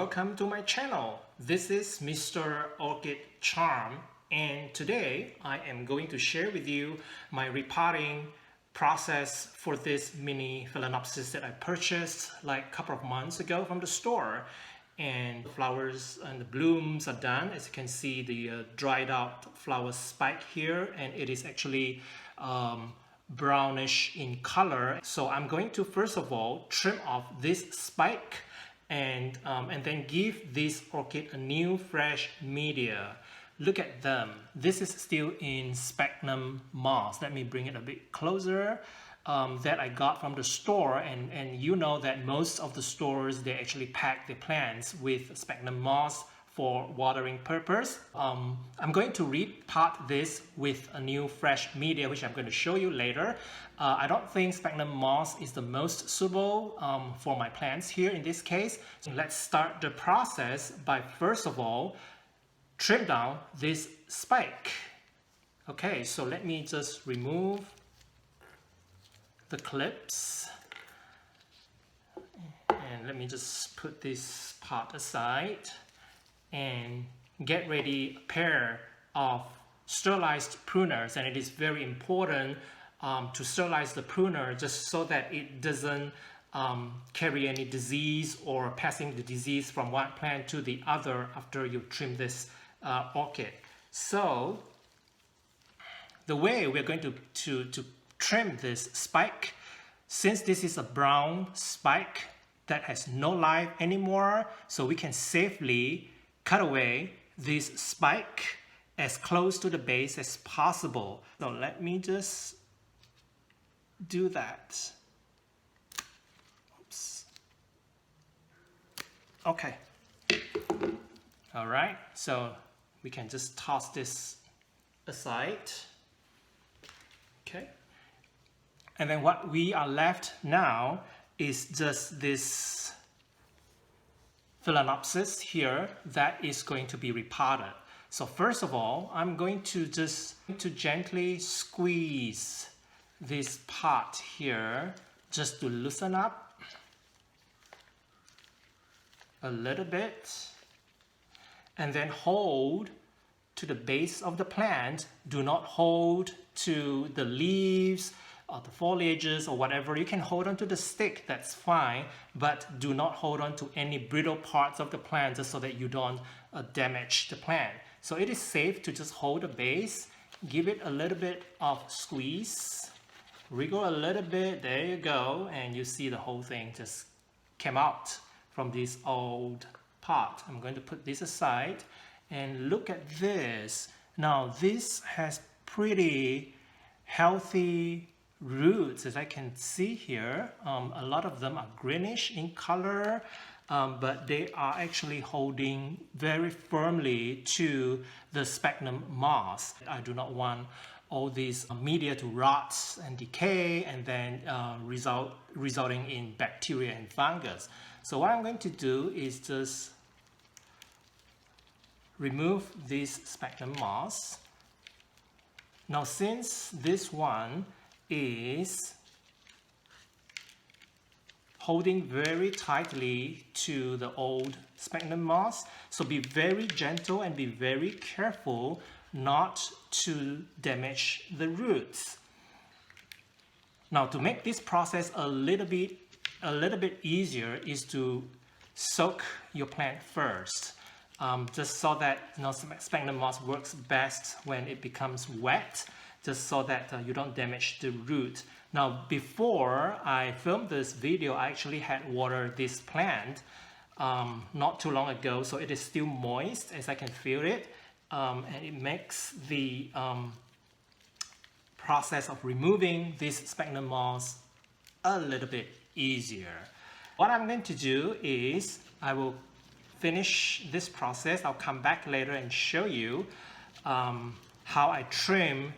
welcome to my channel. This is Mr. Orchid Charm, and today I am going to share with you my repotting process for this mini Phalaenopsis that I purchased like a couple of months ago from the store. And the flowers and the blooms are done. As you can see, the dried out flower spike here, and it is actually brownish in color. So I'm going to first of all trim off this spike and then give this orchid a new fresh media. Look at them. This is still in sphagnum moss. Let me bring it a bit closer. That I got from the store, and you know that most of the stores, they actually pack the plants with sphagnum moss for watering purpose. I'm going to repot this with a new fresh media, which I'm going to show you later. I don't think sphagnum moss is the most suitable for my plants here in this case. So let's start the process by first of all trim down this spike. Okay, so let me just remove the clips, and let me just put this part aside and get ready a pair of sterilized pruners. And it is very important to sterilize the pruner just so that it doesn't carry any disease or passing the disease from one plant to the other after you trim this orchid. So the way we're going to trim this spike, since this is a brown spike that has no life anymore, so we can safely cut away this spike as close to the base as possible. So let me just do that. Oops. Okay. All right, so we can just toss this aside. Okay. And then what we are left now is just this Phalaenopsis here that is going to be repotted. So first of all, I'm going to just gently squeeze this pot here just to loosen up a little bit, and then hold to the base of the plant. Do not hold to the leaves or the foliages or whatever. You can hold on to the stick, that's fine, but do not hold on to any brittle parts of the plant just so that you don't damage the plant. So it is safe to just hold the base, give it a little bit of squeeze, wriggle a little bit, there you go, and you see the whole thing just came out from this old pot. I'm going to put this aside and look at this. Now this has pretty healthy roots, as I can see here. A lot of them are greenish in color, but they are actually holding very firmly to the sphagnum moss. I do not want all these media to rot and decay and then resulting in bacteria and fungus. So what I'm going to do is just remove this sphagnum moss. Now since this one is holding very tightly to the old sphagnum moss, so be very gentle and be very careful not to damage the roots. Now to make this process a little bit easier is to soak your plant first, just so that sphagnum moss works best when it becomes wet, just so that you don't damage the root. Now before I filmed this video, I actually had watered this plant not too long ago, so it is still moist as I can feel it, and it makes the process of removing this sphagnum moss a little bit easier. What I'm going to do is I will finish this process. I'll come back later and show you how I trim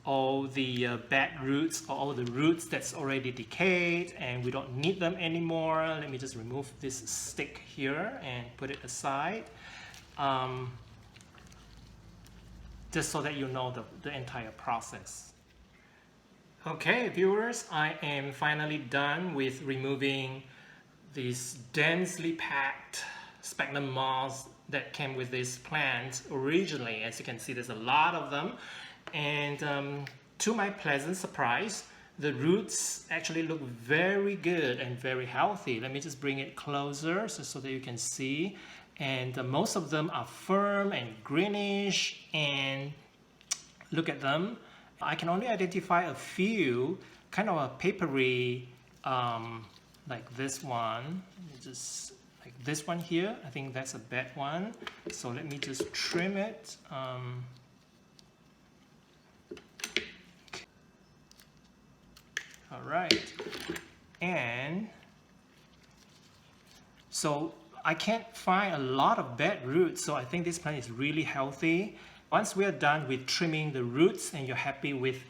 all the bad roots, or all the roots that's already decayed and we don't need them anymore. Let me just remove this stick here and put it aside, just so that you know the entire process. Okay, viewers, I am finally done with removing this densely packed sphagnum moss that came with this plant originally. As you can see, there's a lot of them, and to my pleasant surprise, the roots actually look very good and very healthy. Let me just bring it closer so that you can see. And most of them are firm and greenish, and look at them. I can only identify a few kind of a papery, like this one. Just like this one here, I think that's a bad one. So let me just trim it. All right, and so I can't find a lot of bad roots, so I think this plant is really healthy. Once we are done with trimming the roots and you're happy with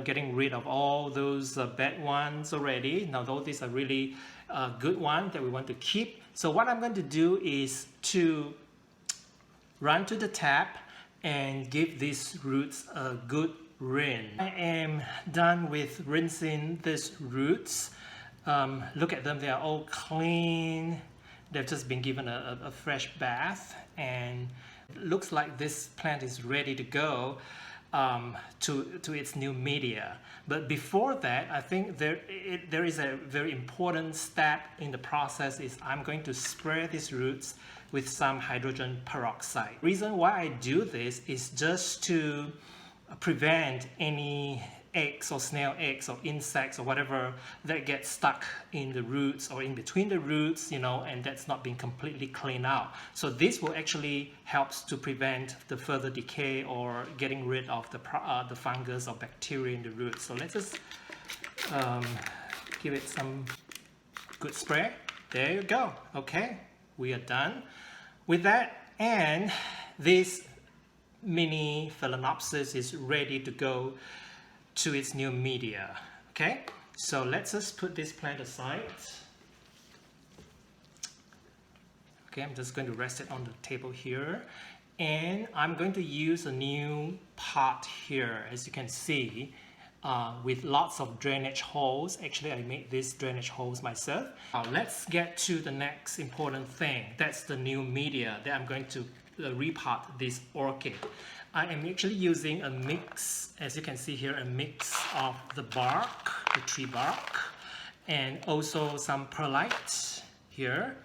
getting rid of all those bad ones already, now these are really good ones that we want to keep. So what I'm going to do is to run to the tap and give these roots a good rinse. I am done with rinsing these roots. Look at them, they are all clean. They've just been given a fresh bath, and it looks like this plant is ready to go to its new media. But before that, I think there is a very important step in the process. Is I'm going to spray these roots with some hydrogen peroxide. The reason why I do this is just to prevent any eggs or snail eggs or insects or whatever that get stuck in the roots or in between the roots, and that's not being completely cleaned out. So this will actually helps to prevent the further decay or getting rid of the fungus or bacteria in the roots. So let's just give it some good spray. There you go. Okay, we are done with that, and this mini Phalaenopsis is ready to go to its new media. Okay, so let's just put this plant aside. Okay, I'm just going to rest it on the table here, and I'm going to use a new pot here, as you can see, with lots of drainage holes. Actually, I made these drainage holes myself. Now let's get to the next important thing. That's the new media that I'm going to repot this orchid. I am actually using a mix, as you can see here, a mix of the bark, the tree bark, and also some perlite here,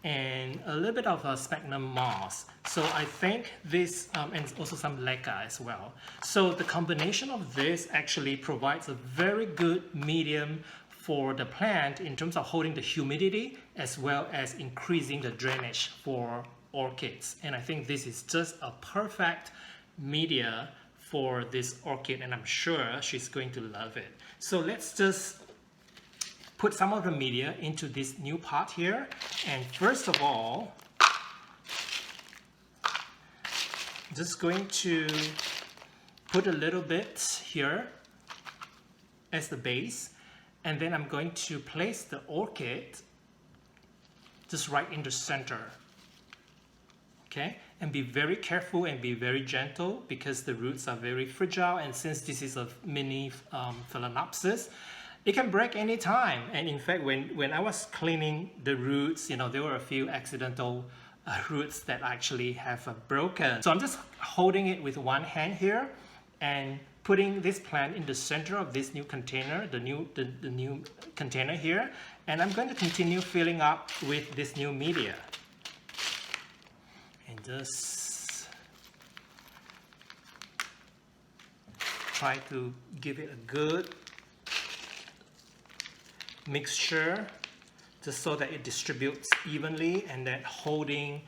and a little bit of a sphagnum moss. So I think this, and also some leca as well. So the combination of this actually provides a very good medium for the plant in terms of holding the humidity as well as increasing the drainage for orchids. And I think this is just a perfect media for this orchid, and I'm sure she's going to love it. So let's just put some of the media into this new pot here. And first of all, just going to put a little bit here as the base, and then I'm going to place the orchid just right in the center. Okay, and be very careful and be very gentle because the roots are very fragile, and since this is a mini Phalaenopsis, it can break any time. And in fact, when I was cleaning the roots, there were a few accidental roots that actually have broken. So I'm just holding it with one hand here and putting this plant in the center of this new container, the new container here, and I'm going to continue filling up with this new media. And just try to give it a good mixture just so that it distributes evenly and then holding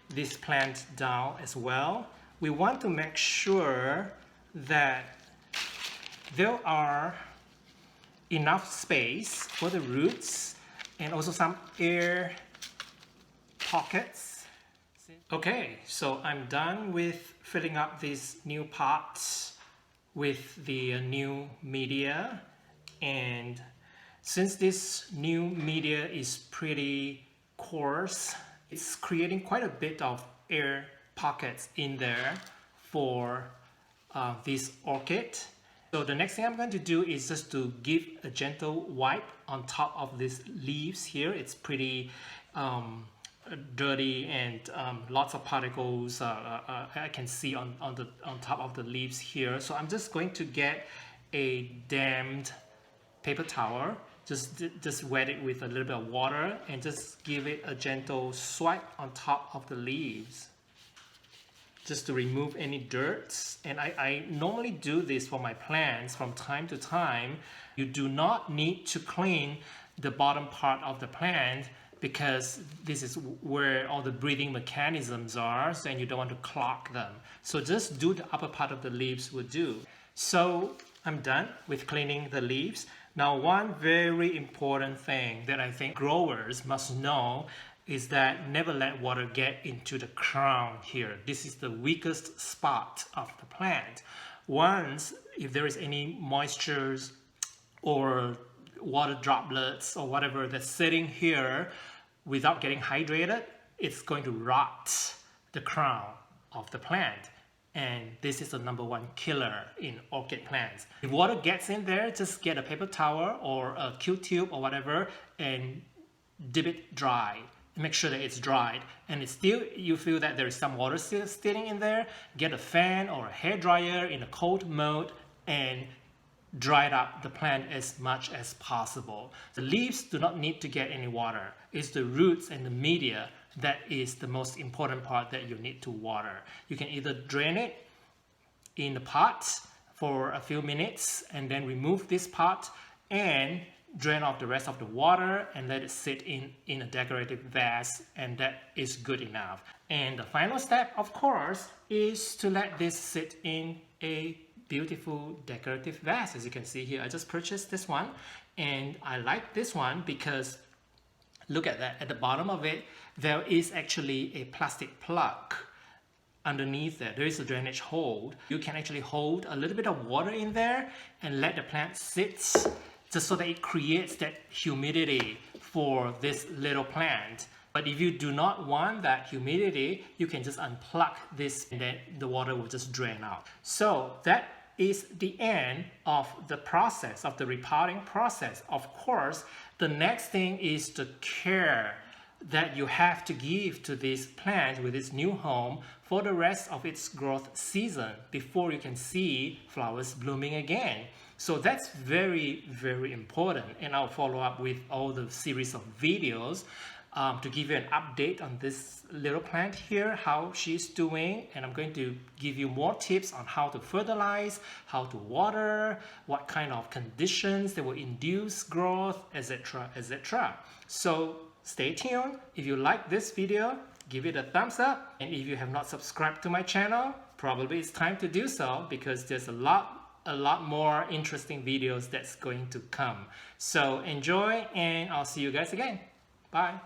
this plant down as well. We want to make sure that there are enough space for the roots and also some air pockets. Okay, so I'm done with filling up these new pots with the new media, and since this new media is pretty coarse, it's creating quite a bit of air pockets in there for this orchid. So the next thing I'm going to do is just to give a gentle wipe on top of these leaves here. It's pretty dirty and lots of particles I can see on top of the leaves here. So I'm just going to get a damp paper towel, just wet it with a little bit of water and just give it a gentle swipe on top of the leaves, just to remove any dirt. And I normally do this for my plants from time to time. You do not need to clean the bottom part of the plant, because this is where all the breathing mechanisms are, and you don't want to clog them. So just do the upper part of the leaves will do. So I'm done with cleaning the leaves. Now, one very important thing that I think growers must know is that never let water get into the crown here. This is the weakest spot of the plant. Once, if there is any moistures or water droplets or whatever that's sitting here without getting hydrated, it's going to rot the crown of the plant. And this is the #1 killer in orchid plants. If water gets in there, just get a paper towel or a Q-tube or whatever and dip it dry. Make sure that it's dried, and it's still, you feel that there is some water still sitting in there, get a fan or a hair dryer in a cold mode and dried up the plant as much as possible. The leaves do not need to get any water. It's the roots and the media that is the most important part that you need to water. You can either drain it in the pot for a few minutes and then remove this pot and drain off the rest of the water and let it sit in a decorative vase, and that is good enough. And the final step, of course, is to let this sit in a beautiful decorative vase. As you can see here, I just purchased this one, and I like this one because look at that. At the bottom of it, there is actually a plastic plug. Underneath there is a drainage hole. You can actually hold a little bit of water in there and let the plant sit, just so that it creates that humidity for this little plant. But if you do not want that humidity, you can just unplug this and then the water will just drain out. So that is the end of the process, of the repotting process. Of course, the next thing is the care that you have to give to this plant with its new home for the rest of its growth season before you can see flowers blooming again. So that's very, very important, and I'll follow up with all the series of videos to give you an update on this little plant here, how she's doing, and I'm going to give you more tips on how to fertilize, how to water, what kind of conditions that will induce growth, etc., etc. So stay tuned. If you like this video, give it a thumbs up, and if you have not subscribed to my channel, probably it's time to do so, because there's a lot more interesting videos that's going to come. So enjoy, and I'll see you guys again. Bye.